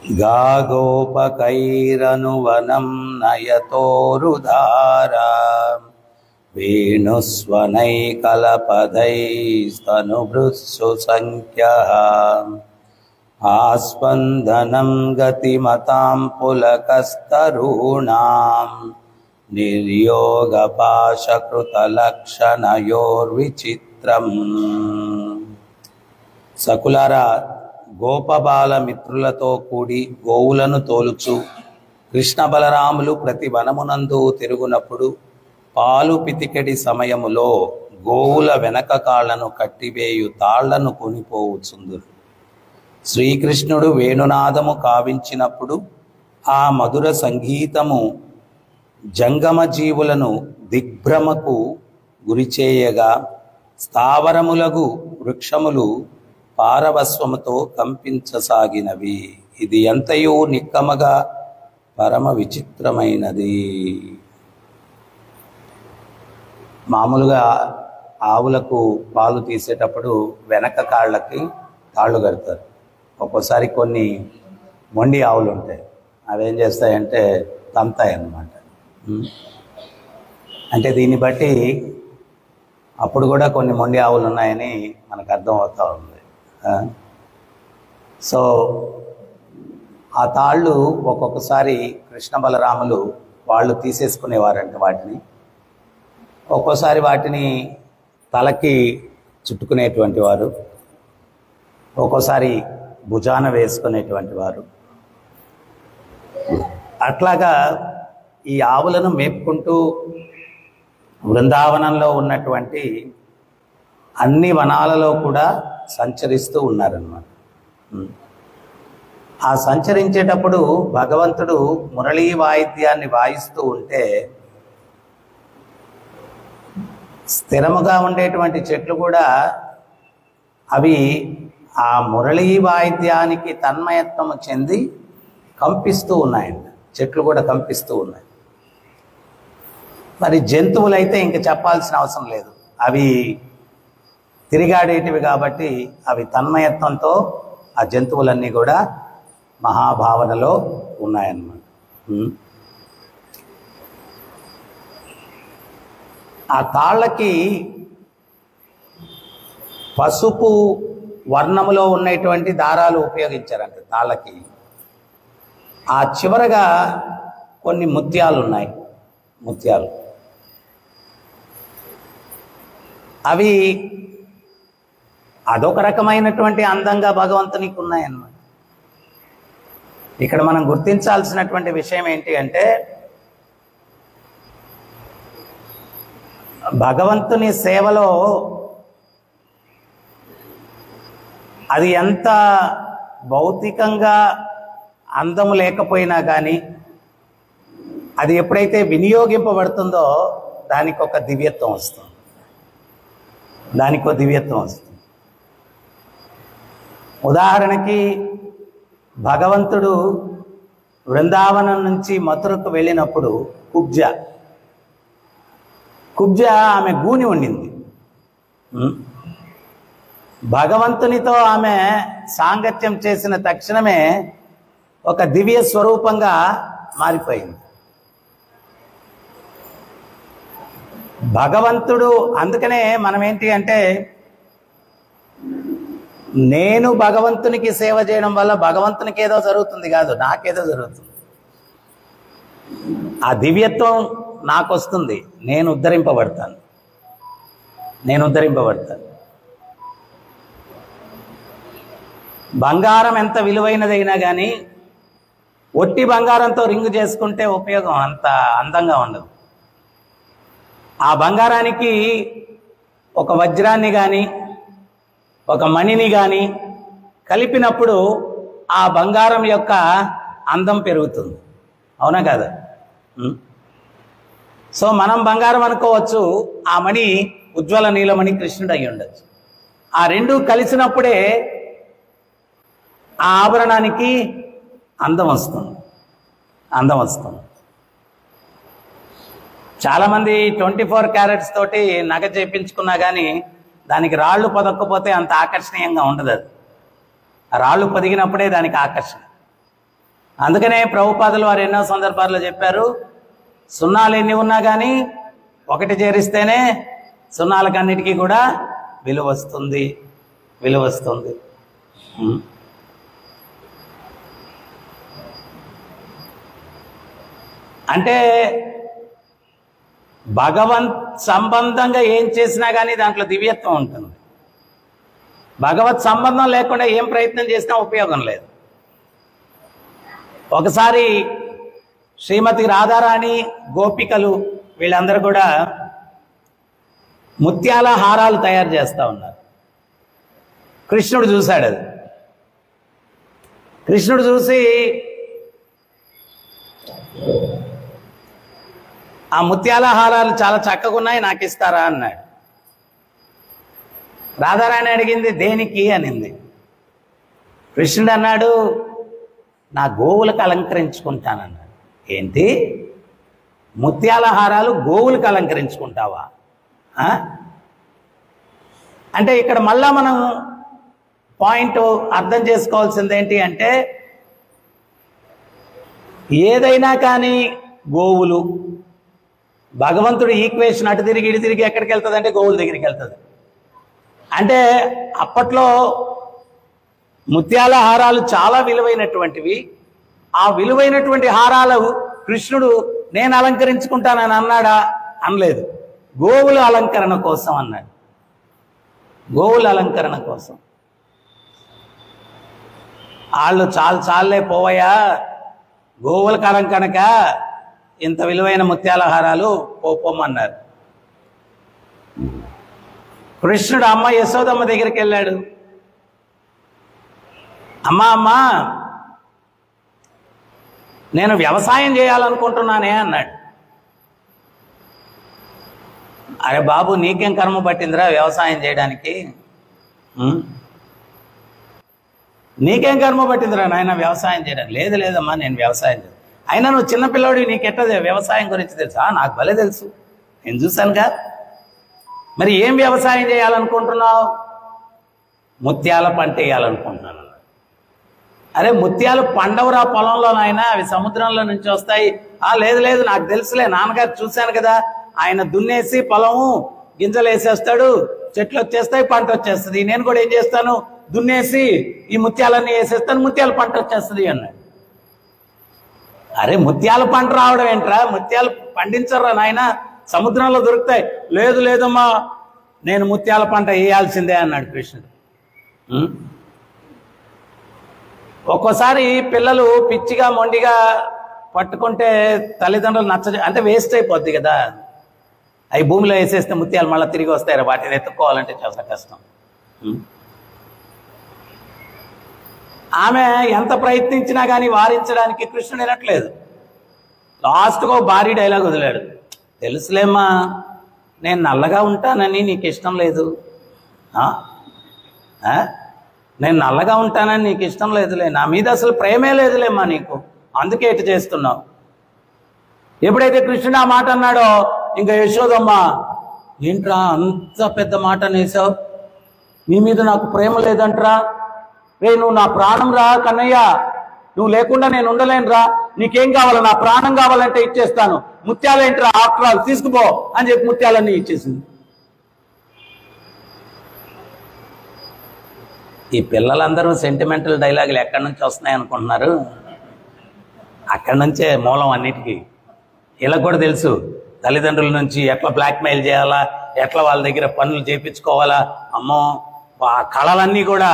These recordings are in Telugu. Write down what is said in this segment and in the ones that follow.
गागोपकैरनुवनं नयतोरुधारा वेणुस्वनैकलपदैस्तनुभृत्सु सङ्ख्यः आस्पन्दनं गतिमतां पुलकस्तरूणां निर्योगपाशकृतलक्षणयोर्विचित्रम्। సకులారా, గోపబాల మిత్రులతో కూడి గోవులను తోలుచు కృష్ణ బలరాములు ప్రతి వనమునందు తిరుగునప్పుడు పాలు పితికెడి సమయములో గోవుల వెనక కాళ్లను కట్టివేయు తాళ్లను కొనిపోవుచుందురు. శ్రీకృష్ణుడు వేణునాదము కావించినప్పుడు ఆ మధుర సంగీతము జంగమ జీవులను దిగ్భ్రమకు గురిచేయగా స్థావరములగు వృక్షములు పారవస్వముతో కంపించసాగినవి. ఇది ఎంతయో నిక్కమగా పరమ విచిత్రమైనది. మామూలుగా ఆవులకు పాలు తీసేటప్పుడు వెనక కాళ్ళకి తాళ్ళు కడతారు. ఒక్కోసారి కొన్ని మొండి ఆవులు ఉంటాయి, అవి ఏం చేస్తాయంటే తంతాయి అన్నమాట. అంటే దీన్ని బట్టి అప్పుడు కూడా కొన్ని మొండి ఆవులు ఉన్నాయని మనకు అర్థం అవుతూ ఉంది. సో ఆ తాళ్ళు ఒక్కొక్కసారి కృష్ణ బలరాములు వాళ్ళు తీసేసుకునేవారంట వాటిని. ఒక్కోసారి వాటిని తలకి చుట్టుకునేటువంటి వారు, ఒక్కోసారి భుజాన వేసుకునేటువంటి వారు. అట్లాగా ఈ ఆవులను మేపుకుంటూ బృందావనంలో ఉన్నటువంటి అన్ని వనాలలో కూడా సంచరిస్తూ ఉన్నారన్నమాట. ఆ సంచరించేటప్పుడు భగవంతుడు మురళీ వాయిద్యాన్ని వాయిస్తూ ఉంటే స్థిరముగా ఉండేటువంటి చెట్లు కూడా అవి ఆ మురళీ వాయిద్యానికి తన్మయత్వము చెంది కంపిస్తూ ఉన్నాయండి. చెట్లు కూడా కంపిస్తూ ఉన్నాయి. మరి జంతువులైతే ఇంక చెప్పాల్సిన అవసరం లేదు, అవి తిరిగాడేటివి కాబట్టి అవి తన్మయత్వంతో ఆ జంతువులన్నీ కూడా మహాభావనలో ఉన్నాయన్నమాట. ఆ తాళ్ళకి పసుపు వర్ణములో ఉన్నటువంటి దారాలు ఉపయోగించారంట తాళ్ళకి. ఆ చివరగా కొన్ని ముత్యాలు ఉన్నాయి. ముత్యాలు అవి అదొక రకమైనటువంటి అందంగా భగవంతునికి ఉన్నాయన్నమాట. ఇక్కడ మనం గుర్తించాల్సినటువంటి విషయం ఏంటి అంటే, భగవంతుని సేవలో అది ఎంత భౌతికంగా అందము లేకపోయినా కానీ అది ఎప్పుడైతే వినియోగింపబడుతుందో దానికి ఒక దివ్యత్వం వస్తుంది. ఉదాహరణకి భగవంతుడు బృందావనం నుంచి మథురకు వెళ్ళినప్పుడు కుబ్జ ఆమె గూని ఉండింది. భగవంతునితో ఆమె సాంగత్యం చేసిన తక్షణమే ఒక దివ్య స్వరూపంగా మారిపోయింది. భగవంతుడు, అందుకనే మనం ఏంటి అంటే, నేను భగవంతునికి సేవ చేయడం వల్ల భగవంతునికి ఏదో జరుగుతుంది కాదు, నాకేదో జరుగుతుంది. ఆ దివ్యత్వం నాకు వస్తుంది, నేను ఉద్ధరింపబడతాను. బంగారం ఎంత విలువైనదైనా కానీ ఒట్టి బంగారంతో రింగు చేసుకుంటే ఉపయోగం అంత అందంగా ఉండదు. ఆ బంగారానికి ఒక వజ్రాన్ని కానీ ఒక మణిని కానీ కలిపినప్పుడు ఆ బంగారం యొక్క అందం పెరుగుతుంది. అవునా కాదా? సో మనం బంగారం అనుకోవచ్చు, ఆ మణి ఉజ్వల నీలమణి కృష్ణుడు అయి ఉండొచ్చు. ఆ రెండు కలిసినప్పుడే ఆ ఆభరణానికి అందం వస్తుంది. చాలామంది 24 క్యారెట్స్ తోటి నగ చేయించుకున్నా కానీ దానికి రాళ్ళు పొదక్కపోతే అంత ఆకర్షణీయంగా ఉండదు. అది రాళ్ళు పొదిగినప్పుడే దానికి ఆకర్షణ. అందుకనే ప్రభుపాదులు వారు ఎన్నో సందర్భాల్లో చెప్పారు, సున్నాలు ఎన్ని ఉన్నా కానీ ఒకటి చేరిస్తేనే సున్నాలకన్నిటికీ కూడా విలువ వస్తుంది. అంటే భగవంత్ సంబంధంగా ఏం చేసినా కానీ దాంట్లో దివ్యత్వం ఉంటుంది. భగవత్ సంబంధం లేకుండా ఏం ప్రయత్నం చేసినా ఉపయోగం లేదు. ఒకసారి శ్రీమతి రాధారాణి, గోపికలు వీళ్ళందరూ కూడా ముత్యాల హారాలు తయారు చేస్తూ ఉన్నారు. కృష్ణుడు చూశాడు. అది కృష్ణుడు చూసి ఆ ముత్యాల హారాలు చాలా చక్కగా ఉన్నాయి, నాకు ఇస్తారా అన్నాడు. రాధారాణి అడిగింది, దేనికి అనింది. కృష్ణుడు అన్నాడు, నా గోవులకు అలంకరించుకుంటానన్నాడు. ఏంటి, ముత్యాల హారాలు గోవులకు అలంకరించుకుంటావా? అంటే ఇక్కడ మళ్ళా మనం పాయింట్ అర్థం చేసుకోవాల్సింది ఏంటి అంటే, ఏదైనా కానీ గోవులు, భగవంతుడు ఈక్వేషన్ అటు తిరిగి ఇటు తిరిగి ఎక్కడికి వెళ్తుంది అంటే గోవుల దగ్గరికి వెళ్తుంది. అంటే అప్పట్లో ముత్యాల హారాలు చాలా విలువైనటువంటివి. ఆ విలువైనటువంటి హారాలు కృష్ణుడు నేను అలంకరించుకుంటానని అన్నాడా? అనలేదు. గోవుల అలంకరణ కోసం అన్నాడు. గోవుల అలంకరణ కోసం. వాళ్ళు చాలే పోవయ్యా, గోవులకు అలంకరణక ఇంత విలువైన ముత్యాల హారాలు పోమన్నారు. కృష్ణుడు అమ్మ యశోదమ్మ దగ్గరికి వెళ్ళాడు. అమ్మా నేను వ్యవసాయం చేయాలనుకుంటున్నానే అన్నాడు. అరే బాబు, నీకేం కర్మ పట్టిందిరా వ్యవసాయం చేయడానికి? నీకేం కర్మ పట్టిందిరా నాయన వ్యవసాయం చేయడానికి? లేదమ్మా, నేను వ్యవసాయం చేయను. అయినా నువ్వు చిన్నపిల్లవాడివి, నీకెట్టదే వ్యవసాయం గురించి తెలుసా? నాకు భలే తెలుసు, నేను చూశానుగా. మరి ఏం వ్యవసాయం చేయాలనుకుంటున్నావు? ముత్యాల పంట వేయాలనుకుంటున్నాను. అరే ముత్యాలు పండవురా పొలంలో నాయన, అవి సముద్రంలో నుంచి వస్తాయి. లేదు నాకు తెలుసులే, నాన్నగారు చూశాను కదా, ఆయన దున్నేసి పొలము గింజలు వేసేస్తాడు, చెట్లు వచ్చేస్తాయి, పంట వచ్చేస్తుంది. నేను కూడా ఏం చేస్తాను, దున్నేసి ఈ ముత్యాలన్నీ వేసేస్తాను, ముత్యాల పంట వచ్చేస్తుంది అన్నాడు. అరే ముత్యాల పంట రావడం ఏంట్రా, ముత్యాలు పండించరా నాయన, సముద్రంలో దొరుకుతాయి. లేదమ్మా, నేను ముత్యాల పంట వేయాల్సిందే అన్నాడు కృష్ణుడు. ఒక్కోసారి పిల్లలు పిచ్చిగా మొండిగా పట్టుకుంటే తల్లిదండ్రులు అంటే వేస్ట్ అయిపోద్ది కదా. అవి భూమిలో వేసేస్తే ముత్యాలు మళ్ళీ తిరిగి వస్తాయి, వాటిని ఎత్తుక్కోవాలంటే చాలా కష్టం. ఆమె ఎంత ప్రయత్నించినా కానీ వారించడానికి కృష్ణుడు వినట్లేదు. లాస్ట్గా భారీ డైలాగ్ వదిలాడు. తెలుసులేమ్మా, నేను నల్లగా ఉంటానని నీకు ఇష్టం లేదు. నేను నల్లగా ఉంటానని నీకు ఇష్టం లేదులే, నా మీద అసలు ప్రేమే లేదులేమ్మా నీకు, అందుకే ఇటు చేస్తున్నావు. ఎప్పుడైతే కృష్ణుడు ఆ మాట అన్నాడో ఇంకా యశోదమ్మ, ఏంట్రా అంత పెద్ద మాట అనేసావు, నీ మీద నాకు ప్రేమ లేదంట్రా, నువ్వు నా ప్రాణం రా కన్నయ్య, నువ్వు లేకుండా నేను ఉండలేనురా, నీకేం కావాలా, నా ప్రాణం కావాలంటే ఇచ్చేస్తాను, ముత్యాలేంట్రా ఆఫ్టర్ ఆల్ తీసుకుపో అని చెప్పి ముత్యాలన్నీ ఇచ్చేసింది. ఈ పిల్లలందరూ సెంటిమెంటల్ డైలాగులు ఎక్కడి నుంచి వస్తున్నాయి అనుకుంటున్నారు? అక్కడి నుంచే మూలం అన్నిటికీ. ఇలా కూడా తెలుసు తల్లిదండ్రుల నుంచి ఎట్లా బ్లాక్మెయిల్ చేయాలా, ఎట్లా వాళ్ళ దగ్గర పనులు చేయించుకోవాలా. అమ్మో, ఆ కళలన్నీ కూడా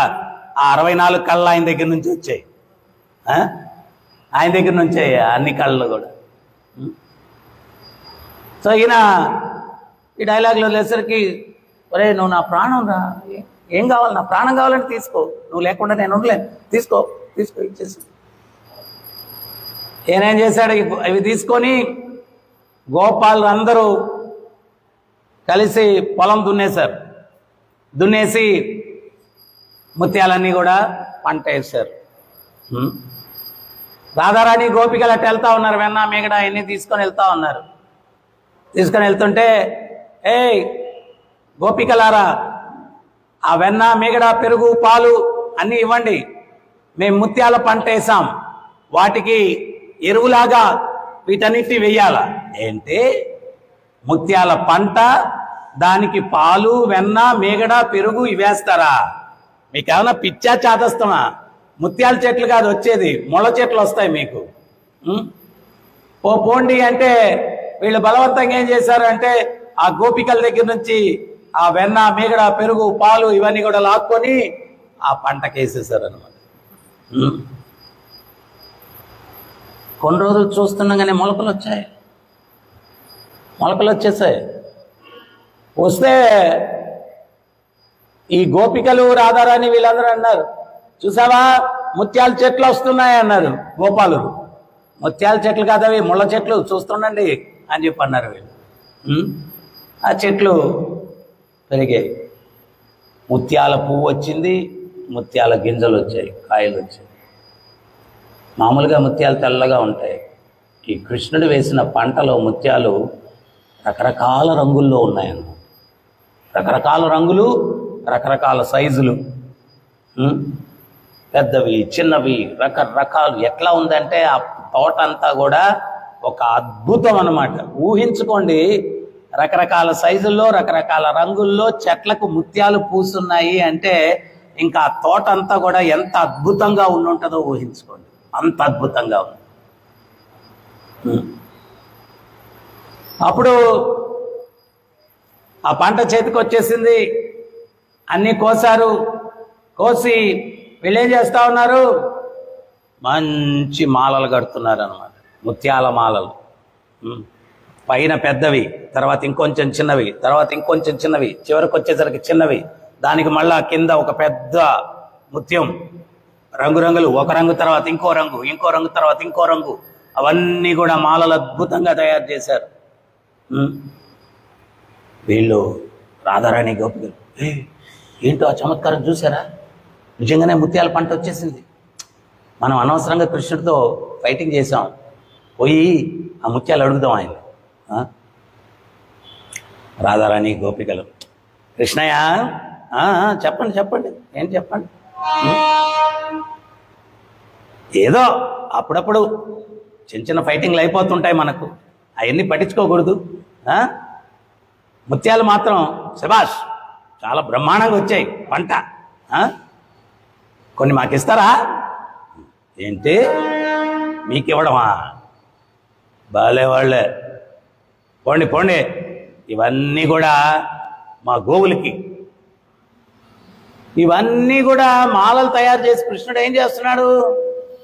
ఆ 64 కళలు ఆయన దగ్గర నుంచి వచ్చాయి. ఆయన దగ్గర నుంచే అన్ని కళలు కూడా. సో ఈయన ఈ డైలాగులో లేసరికి, ఒరే నువ్వు నా ప్రాణం రా, ఏం కావాలి, నా ప్రాణం కావాలంటే తీసుకో, నువ్వు లేకుండా నేను ఉండలేను, తీసుకో ఇచ్చేసి. ఈయనేం చేశాడు, ఇవి తీసుకొని గోపాలు అందరూ కలిసి పొలం దున్నేశారు. దున్నేసి ముత్యాలన్నీ కూడా పంట వేశారు. రాధారాణి గోపికలు అట్టు వెళ్తా ఉన్నారు, వెన్న మిగడ అన్నీ తీసుకొని వెళ్తా ఉన్నారు. తీసుకొని వెళ్తుంటే, గోపికలారా, ఆ వెన్న మిగడ పెరుగు పాలు అన్నీ ఇవ్వండి, మేము ముత్యాల పంట వేసాం, వాటికి ఎరువులాగా వీటన్నిటిని వెయ్యాల. ఏంటి? ముత్యాల పంట, దానికి పాలు, వెన్న, మీగడ, పెరుగు ఇవేస్తారా? మీకేమన్నా పిచ్చా చాదస్తమా? ముత్యాల చెట్లు కాదు వచ్చేది, ముళ్ళ చెట్లు వస్తాయి మీకు. పోండి అంటే వీళ్ళు బలవంతంగా ఏం చేశారు అంటే ఆ గోపికల దగ్గర నుంచి ఆ వెన్న, మీగడ, పెరుగు, పాలు ఇవన్నీ కూడా లాక్కొని ఆ పంటకి వేసేసారు అనమాట. కొన్ని రోజులు చూస్తుండగానే మొలకలు వచ్చాయి, మొలకలు వచ్చేసాయి. వస్తే ఈ గోపికలు, రాధారాణి వీళ్ళందరూ అన్నారు, చూసావా ముత్యాల చెట్లు వస్తున్నాయి అన్నారు గోపాలుడు. ముత్యాల చెట్లు కాదవి, ముళ్ళ చెట్లు, చూస్తుండండి అని చెప్పి అన్నారు వీళ్ళు. ఆ చెట్లు పెరిగాయి, ముత్యాల పువ్వు వచ్చింది, ముత్యాల గింజలు వచ్చాయి, కాయలు వచ్చాయి. మామూలుగా ముత్యాలు తెల్లగా ఉంటాయి. ఈ కృష్ణుడు వేసిన పంటలో ముత్యాలు రకరకాల రంగుల్లో ఉన్నాయన్నమాట. రకరకాల రంగులు, రకరకాల సైజులు, పెద్దవి, చిన్నవి, రకరకాలు. ఎట్లా ఉందంటే ఆ తోట అంతా కూడా ఒక అద్భుతం అన్నమాట. ఊహించుకోండి, రకరకాల సైజుల్లో, రకరకాల రంగుల్లో చెట్లకు ముత్యాలు పూస్తున్నాయి అంటే ఇంకా ఆ తోట అంతా కూడా ఎంత అద్భుతంగా ఉండుంటుందో ఊహించుకోండి. అంత అద్భుతంగా ఉంది. అప్పుడు ఆ పంట చేతికి వచ్చేసింది, అన్నీ కోసారు. కోసి వీళ్ళేం చేస్తా ఉన్నారు, మంచి మాలలు కడుతున్నారు అన్నమాట. ముత్యాల మాలలు, పైన పెద్దవి, తర్వాత ఇంకొంచెం చిన్నవి, తర్వాత ఇంకొంచెం చిన్నవి, చివరికి వచ్చేసరికి చిన్నవి, దానికి మళ్ళా కింద ఒక పెద్ద ముత్యం, రంగురంగులు, ఒక రంగు తర్వాత ఇంకో రంగు, ఇంకో రంగు తర్వాత ఇంకో రంగు, అవన్నీ కూడా మాలలు అద్భుతంగా తయారు చేశారు. వీళ్ళు రాధారాణి గోపికలు, ఏంటో ఆ చమత్కారం చూసారా, నిజంగానే ముత్యాల పంట వచ్చేసింది. మనం అనవసరంగా కృష్ణుడితో ఫైటింగ్ చేసాం, పోయి ఆ ముత్యాలు అడుగుదాం ఆయన. రాధారాణి గోపికలు, కృష్ణయ్య చెప్పండి చెప్పండి, ఏం చెప్పండి. ఏదో అప్పుడప్పుడు చిన్న చిన్న ఫైటింగ్లు అయిపోతుంటాయి మనకు, అవన్నీ పట్టించుకోకూడదు. ముత్యాలు మాత్రం శభాష్, చాలా బ్రహ్మాండంగా వచ్చాయి పంట. కొన్ని మాకు ఇస్తారా? ఏంటి మీకు ఇవ్వడమా? బాలే వాళ్ళే, పోండి పోండి, ఇవన్నీ కూడా మా గోవులకి. ఇవన్నీ కూడా మాలలు తయారు చేసి కృష్ణుడు ఏం చేస్తున్నాడు,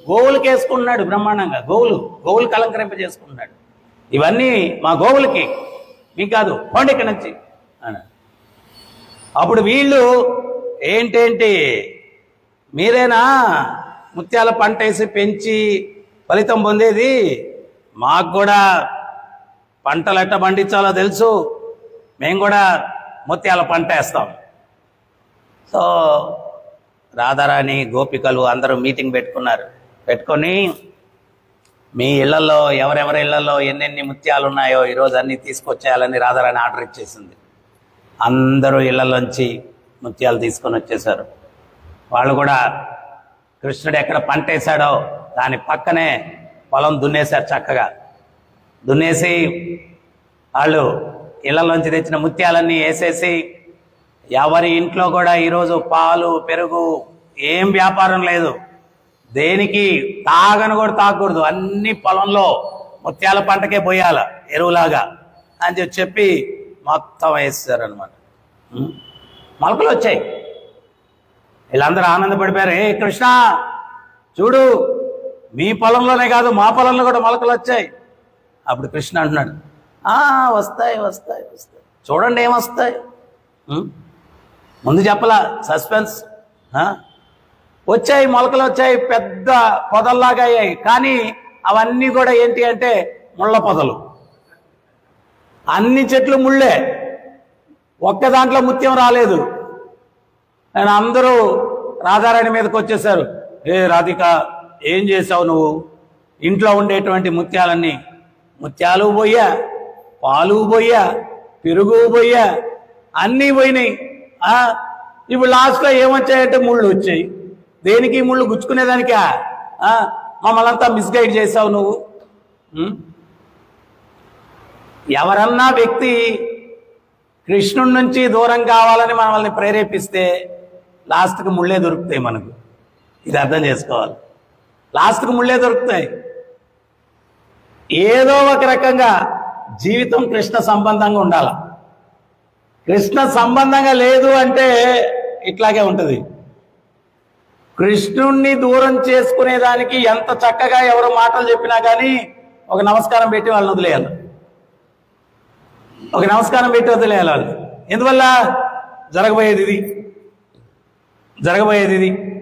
గోవులకి వేసుకుంటున్నాడు బ్రహ్మాండంగా. గోవులు అలంకరింప చేసుకుంటున్నాడు. ఇవన్నీ మా గోవులకి, మీకు కాదు, పోండి ఇక్కడి నుంచి అన్నాడు. అప్పుడు వీళ్ళు ఏంటేంటి, మీరేనా ముత్యాల పంట వేసి పెంచి ఫలితం పొందేది? మాకు కూడా పంటలు ఎట్ట పండించాలో తెలుసు, మేము కూడా ముత్యాల పంట వేస్తాం. సో రాధారాణి గోపికలు అందరూ మీటింగ్ పెట్టుకొని మీ ఇళ్లలో ఎవరెవరి ఇళ్లలో ఎన్నెన్ని ముత్యాలు ఉన్నాయో ఈరోజు అన్నీ తీసుకొచ్చేయాలని రాధారాణి ఆర్డర్ ఇచ్చేసింది. అందరూ ఇళ్లలోంచి ముత్యాలు తీసుకొని వచ్చేసారు. వాళ్ళు కూడా కృష్ణుడు ఎక్కడ పంట వేశాడో దాని పక్కనే పొలం దున్నేశారు. చక్కగా దున్నేసి వాళ్ళు ఇళ్లలోంచి తెచ్చిన ముత్యాలన్నీ వేసేసి, ఎవరి ఇంట్లో కూడా ఈరోజు పాలు, పెరుగు ఏం వ్యాపారం లేదు, దేనికి తాగను కూడా తాగకూడదు, అన్ని పొలంలో ముత్యాల పంటకే పోయాల ఎరువులాగా అని చెప్పి మొత్తం వేసేసారనమాట. మొలకలు వచ్చాయి. వీళ్ళందరూ ఆనందపడిపోయారు. ఏ కృష్ణ చూడు, మీ పొలంలోనే కాదు మా పొలంలో కూడా మొలకలు వచ్చాయి. అప్పుడు కృష్ణ అంటున్నాడు, వస్తాయి వస్తాయి వస్తాయి, చూడండి ఏమొస్తాయి. ముందు చెప్పలా, సస్పెన్స్. వచ్చాయి, మొలకలు వచ్చాయి, పెద్ద పొదల్లాగా అయ్యాయి. కానీ అవన్నీ కూడా ఏంటి అంటే ముళ్ళ పొదలు. అన్ని చెట్లు ముళ్ళే, ఒక్క దాంట్లో ముత్యం రాలేదు. ఆయన అందరూ రాధారాణి మీదకి వచ్చేసారు. ఏ రాధిక, ఏం చేసావు నువ్వు? ఇంట్లో ఉండేటువంటి ముత్యాలన్నీ, ముత్యాలు పోయా, పాలు పోయా, పెరుగు పోయా, అన్నీ పోయినాయి. ఇప్పుడు లాస్ట్లో ఏమొచ్చాయంటే ముళ్ళు వచ్చాయి. దేనికి? ముళ్ళు గుచ్చుకునేదానికా? మమ్మల్ని అంతా మిస్గైడ్ చేసావు నువ్వు. ఎవరన్నా వ్యక్తి కృష్ణుడి నుంచి దూరం కావాలని మనల్ని ప్రేరేపిస్తే లాస్ట్కి ముళ్ళే దొరుకుతాయి మనకు. ఇది అర్థం చేసుకోవాలి. లాస్ట్కి ముళ్ళే దొరుకుతాయి. ఏదో ఒక రకంగా జీవితం కృష్ణ సంబంధంగా ఉండాలి. కృష్ణ సంబంధంగా లేదు అంటే ఇట్లాగే ఉంటుంది. కృష్ణుణ్ణి దూరం చేసుకునేదానికి ఎంత చక్కగా ఎవరో మాటలు చెప్పినా కానీ ఒక నమస్కారం పెట్టి వాళ్ళని వదిలేయాలి. ఒక నమస్కారం పెట్టి వదిలేయాలి వాళ్ళు. ఎందువల్ల? జరగబోయేది ఇది.